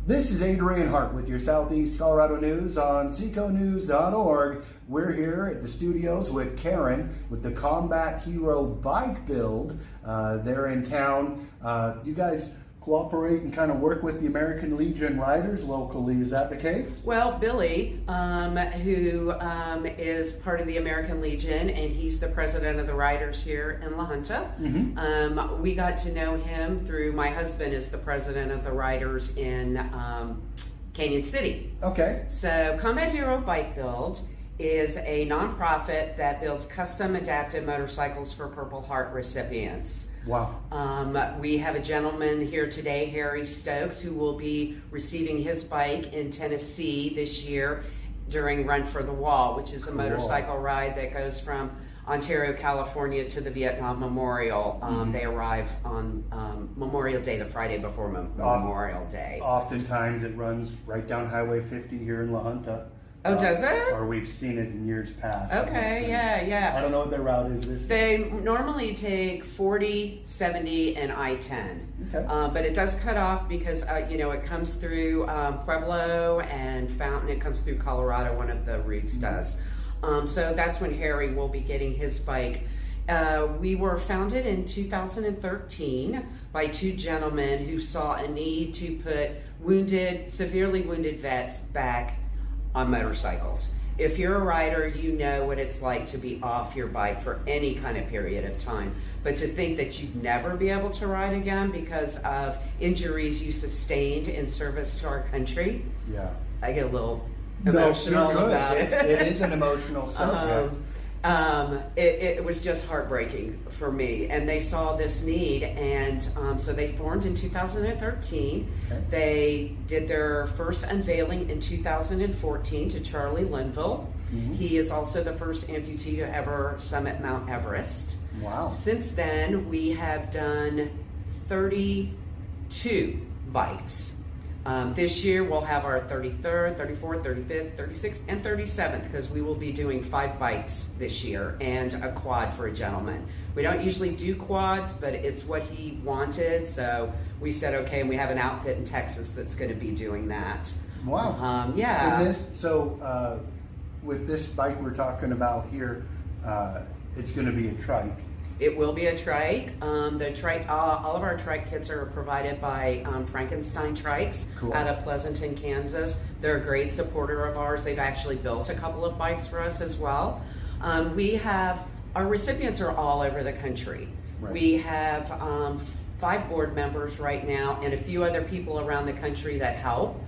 This is Adrian Hart with your Southeast Colorado News on seconews.org. We're here at the studios with Karen with the Combat Hero Bike Build. They're in town. You guys cooperate and kind of work with the American Legion riders locally. Is that the case? Well, Billy, who is part of the American Legion, and he's the president of the riders here in La Junta. Mm-hmm. We got to know him through my husband is the president of the riders in Canyon City. Okay. So Combat Hero Bike Build is a nonprofit that builds custom adapted motorcycles for Purple Heart recipients. Wow. We have a gentleman here today, Harry Stokes, who will be receiving his bike in Tennessee this year during Run for the Wall, which is a motorcycle ride that goes from Ontario, California to the Vietnam Memorial. They arrive on Memorial Day, the Friday before Memorial Day. Oftentimes it runs right down Highway 50 here in La Junta. Oh, does it? Or we've seen it in years past. Okay, yeah. I don't know what their route is this They normally take 40, 70, and I-10. Okay. But it does cut off because, it comes through Pueblo and Fountain. It comes through Colorado, one of the routes does. So that's when Harry will be getting his bike. We were founded in 2013 by two gentlemen who saw a need to put severely wounded vets back on motorcycles. If you're a rider, you know what it's like to be off your bike for any kind of period of time. But to think that you'd never be able to ride again because of injuries you sustained in service to our country, Yeah. I get a little emotional about it. It is an emotional subject. It was just heartbreaking for me, and they saw this need, and so they formed in 2013. Okay. They did their first unveiling in 2014 to Charlie Linville. Mm-hmm. He is also the first amputee to ever summit Mount Everest. Wow. Since then, we have done 32 bikes. This year we'll have our 33rd, 34th, 35th, 36th, and 37th because we will be doing 5 bikes this year and a quad for a gentleman. We don't usually do quads, but it's what he wanted, so we said okay, and we have an outfit in Texas that's going to be doing that. Wow. Yeah. And with this bike we're talking about here, it's going to be a trike. It will be a trike. The trike, all of our trike kits are provided by Frankenstein Trikes out of Pleasanton, Kansas. They're a great supporter of ours. They've actually built a couple of bikes for us as well. Our recipients are all over the country. Right. We have 5 board members right now and a few other people around the country that help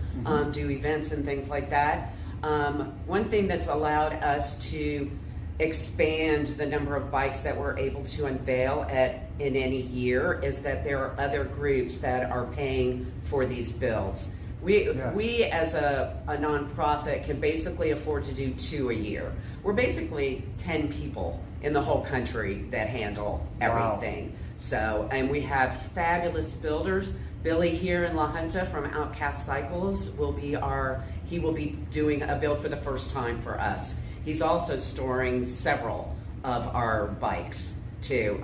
do events and things like that. One thing that's allowed us to expand the number of bikes that we're able to unveil in any year is that there are other groups that are paying for these builds. We as a nonprofit can basically afford to do 2 a year. We're basically 10 people in the whole country that handle everything. Wow. So, and we have fabulous builders. Billy here in La Junta from Outcast Cycles will be doing a build for the first time for us. He's also storing several of our bikes too.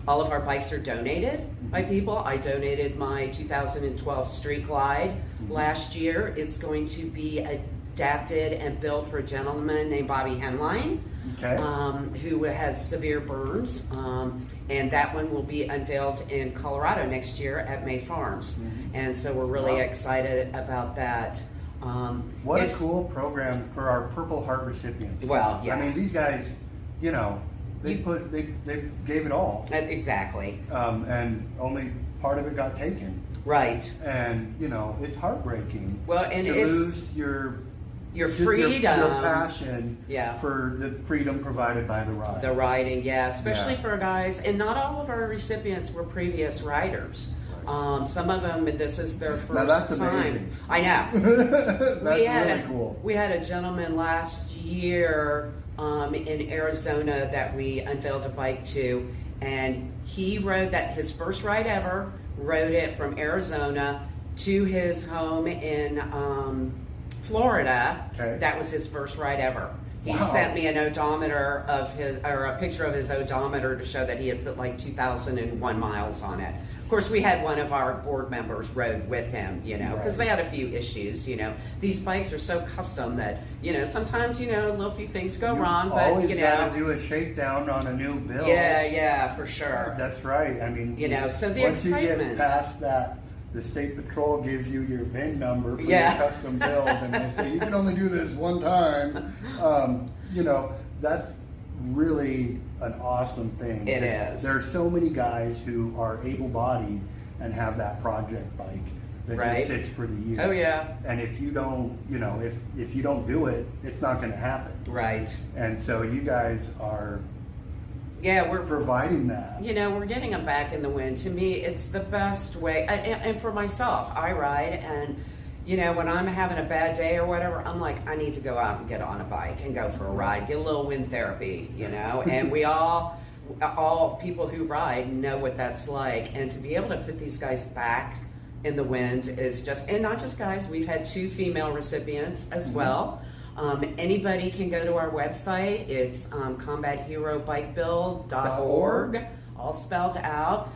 All of our bikes are donated by people. I donated my 2012 Street Glide last year. It's going to be adapted and built for a gentleman named Bobby Henline, who has severe burns. And that one will be unveiled in Colorado next year at May Farms. And so we're really excited about that. What a cool program for our Purple Heart recipients. Well, yeah. I mean, these guys, they gave it all. Exactly. And only part of it got taken. Right. And, it's heartbreaking. Well, and to lose your freedom, your passion for the freedom provided by the ride. The riding, especially for guys. And not all of our recipients were previous riders. Some of them, this is their first now that's time. Amazing. I know. That's really cool. We had a gentleman last year in Arizona that we unveiled a bike to, and he rode that his first ride ever, rode it from Arizona to his home in Florida. Okay. That was his first ride ever. He sent me an odometer of a picture of his odometer to show that he had put like 2,001 miles on it. Of course, we had one of our board members rode with him, you know, because they had a few issues, you know. These bikes are so custom that, you know, sometimes, you know, a little few things go wrong, but, always you know. got to do a shakedown on a new build. Yeah, for sure. That's right. I mean, you know, so the once excitement. you get past that, the state patrol gives you your VIN number for your custom build, and they say you can only do this one time. You know, that's really an awesome thing. It is. There are so many guys who are able-bodied and have that project bike that just sits for the years. Oh yeah. And if you don't, you know, if you don't do it, it's not going to happen. Right. And so you guys are. Yeah, we're providing that. You know, we're getting them back in the wind. To me, it's the best way. And for myself, I ride, and you know, when I'm having a bad day or whatever, I'm like, I need to go out and get on a bike and go for a ride, get a little wind therapy, you know. And we all people who ride know what that's like. And to be able to put these guys back in the wind is just, and not just guys. We've had 2 female recipients as well. Anybody can go to our website. It's combatheroBikeBuild.org, all spelled out.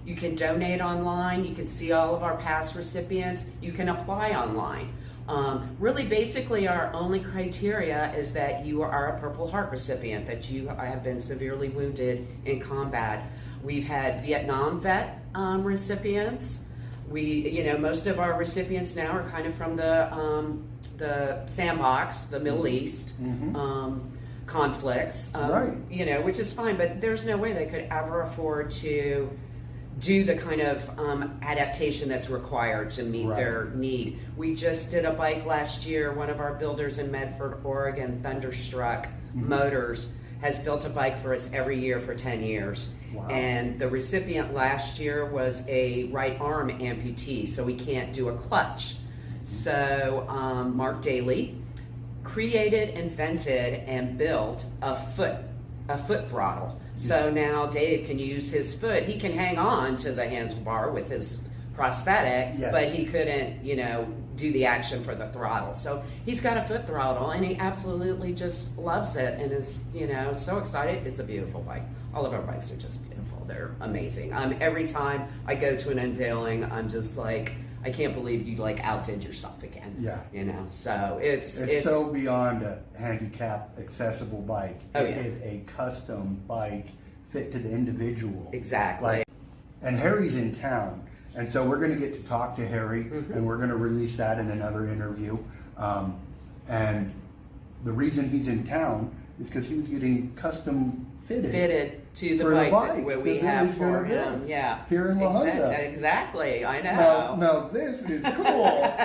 You can donate online. You can see all of our past recipients. You can apply online. Really, basically, our only criteria is that you are a Purple Heart recipient, that you have been severely wounded in combat. We've had Vietnam vet recipients. You know, most of our recipients now are kind of from the sandbox, the Middle East conflicts, you know, which is fine, but there's no way they could ever afford to do the kind of adaptation that's required to meet their need. We just did a bike last year. One of our builders in Medford, Oregon, Thunderstruck Motors, has built a bike for us every year for 10 years. Wow. And the recipient last year was a right arm amputee, so he can't do a clutch. So Mark Daly created, invented, and built a foot throttle. So now Dave can use his foot. He can hang on to the handlebar with his prosthetic, but he couldn't, you know, do the action for the throttle. So he's got a foot throttle, and he absolutely just loves it and is, you know, so excited. It's a beautiful bike. All of our bikes are just beautiful. They're amazing. Every time I go to an unveiling, I'm just like, I can't believe you like outdid yourself again. Yeah. You know, so it's so beyond a handicap accessible bike. It is a custom bike fit to the individual. Exactly. And Harry's in town. And so we're going to get to talk to Harry, and we're going to release that in another interview. And the reason he's in town is because he was getting custom fitted to the bike that we have for him. Yeah, here in La Junta. Exactly, I know. Now this is cool.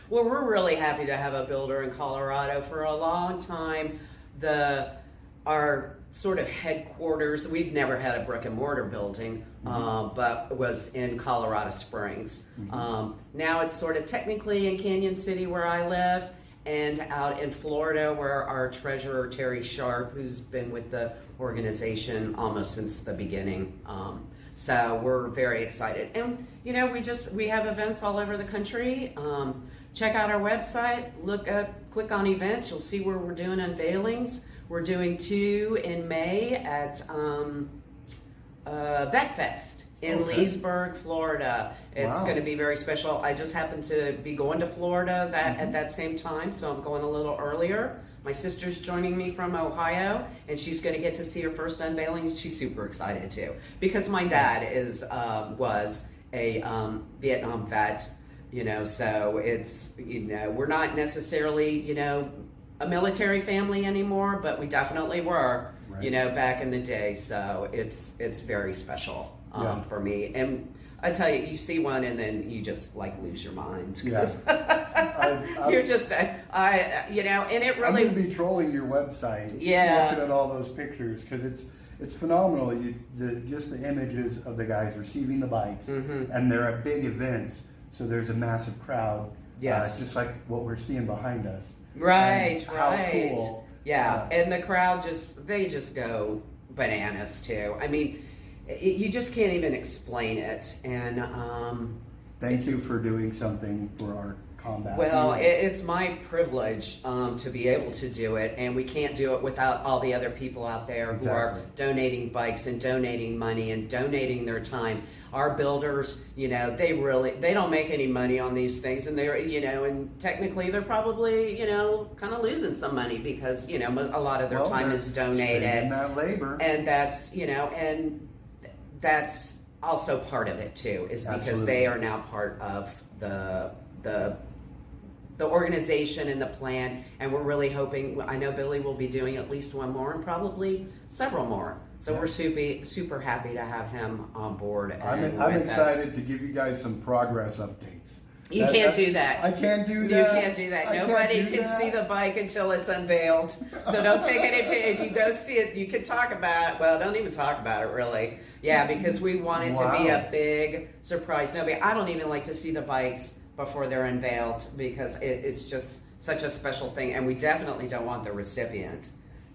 Well, we're really happy to have a builder in Colorado. For a long time, our sort of headquarters, we've never had a brick and mortar building, but was in Colorado Springs. Now it's sort of technically in Canyon City where I live, and out in Florida where our treasurer, Terry Sharp, who's been with the organization almost since the beginning. So we're very excited. And, you know, we have events all over the country. Check out our website, click on events, you'll see where we're doing unveilings. We're doing 2 in May at VetFest in Leesburg, Florida. It's going to be very special. I just happen to be going to Florida at that same time, so I'm going a little earlier. My sister's joining me from Ohio, and she's going to get to see her first unveiling. She's super excited too, because my dad was a Vietnam vet, you know, so it's, you know, we're not necessarily, you know, a military family anymore, but we definitely were, you know, back in the day. So it's very special for me. And I tell you, you see one and then you just like lose your mind. You're just, you know, and it really. I'm going to be trolling your website, looking at all those pictures, because it's phenomenal. Just the images of the guys receiving the bikes, and they're at big events, so there's a massive crowd. Just like what we're seeing behind us. Right. Cool. Yeah, and the crowd they just go bananas too. I mean, you just can't even explain it. And thank you for doing something for our combat. Well, it's my privilege to be able to do it, and we can't do it without all the other people out there who are donating bikes and donating money and donating their time. our builders, they don't make any money on these things, and they're, and technically they're probably, kind of losing some money because, a lot of their time is donated. That labor. And that's, and that's also part of it too, is because Absolutely. they are now part of the organization and the plan, and we're really hoping. I know Billy will be doing at least one more and probably several more. So we're super happy to have him on board. And I'm excited to give you guys some progress updates. You can't do that. I can't do that. You can't do that. Nobody can see the bike until it's unveiled. So don't take any. If you go see it, you can talk about it. Well, don't even talk about it, really. Yeah, because we want it to be a big surprise. I don't even like to see the bikes before they're unveiled because it's just such a special thing. And we definitely don't want the recipient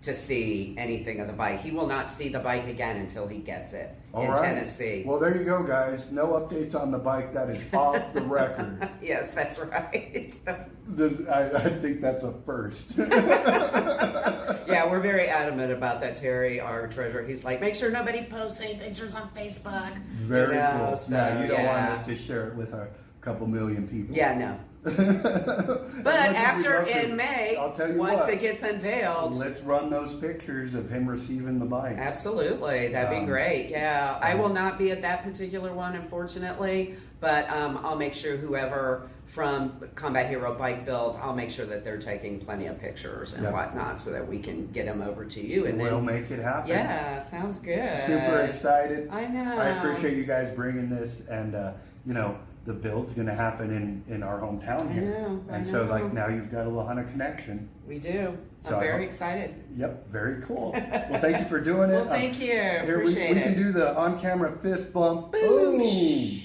to see anything of the bike. He will not see the bike again until he gets it in Tennessee. Well, there you go, guys. No updates on the bike. That is off the record. Yes, that's right. I think that's a first. Yeah, we're very adamant about that, Terry, our treasurer. He's like, make sure nobody posts any pictures on Facebook. Very cool. So, you don't want us to share it with a couple million people. Yeah, no. But after in May, I'll tell you once it gets unveiled, let's run those pictures of him receiving the bike. Absolutely, that'd be great. Yeah, I will not be at that particular one, unfortunately, but I'll make sure whoever from Combat Hero Bike Build, I'll make sure that they're taking plenty of pictures and whatnot so that we can get them over to you. And we'll make it happen. Yeah, sounds good. Super excited. I know. I appreciate you guys bringing this, and the build's going to happen in our hometown here. I know. So now you've got a Lahana connection. We do. So I'm very excited. Yep, very cool. Well, thank you for doing it. Well, thank you. Here Appreciate we it. can do the on-camera fist bump. Boom!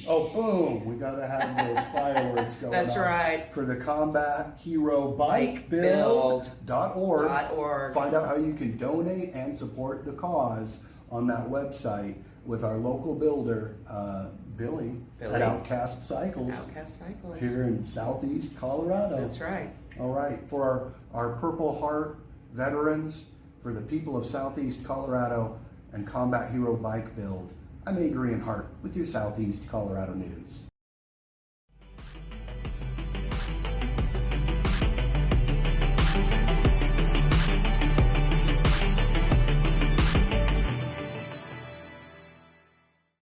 Oh, boom! We got to have those fireworks going That's on. right. For the Combat Hero Bike Build.org. Find out how you can donate and support the cause on that website with our local builder, Billy, at Outcast Cycles. Outcast Cycles. Here in Southeast Colorado. That's right. All right. For our Purple Heart veterans, for the people of Southeast Colorado and Combat Hero Bike Build, I'm Adrian Hart with your Southeast Colorado News.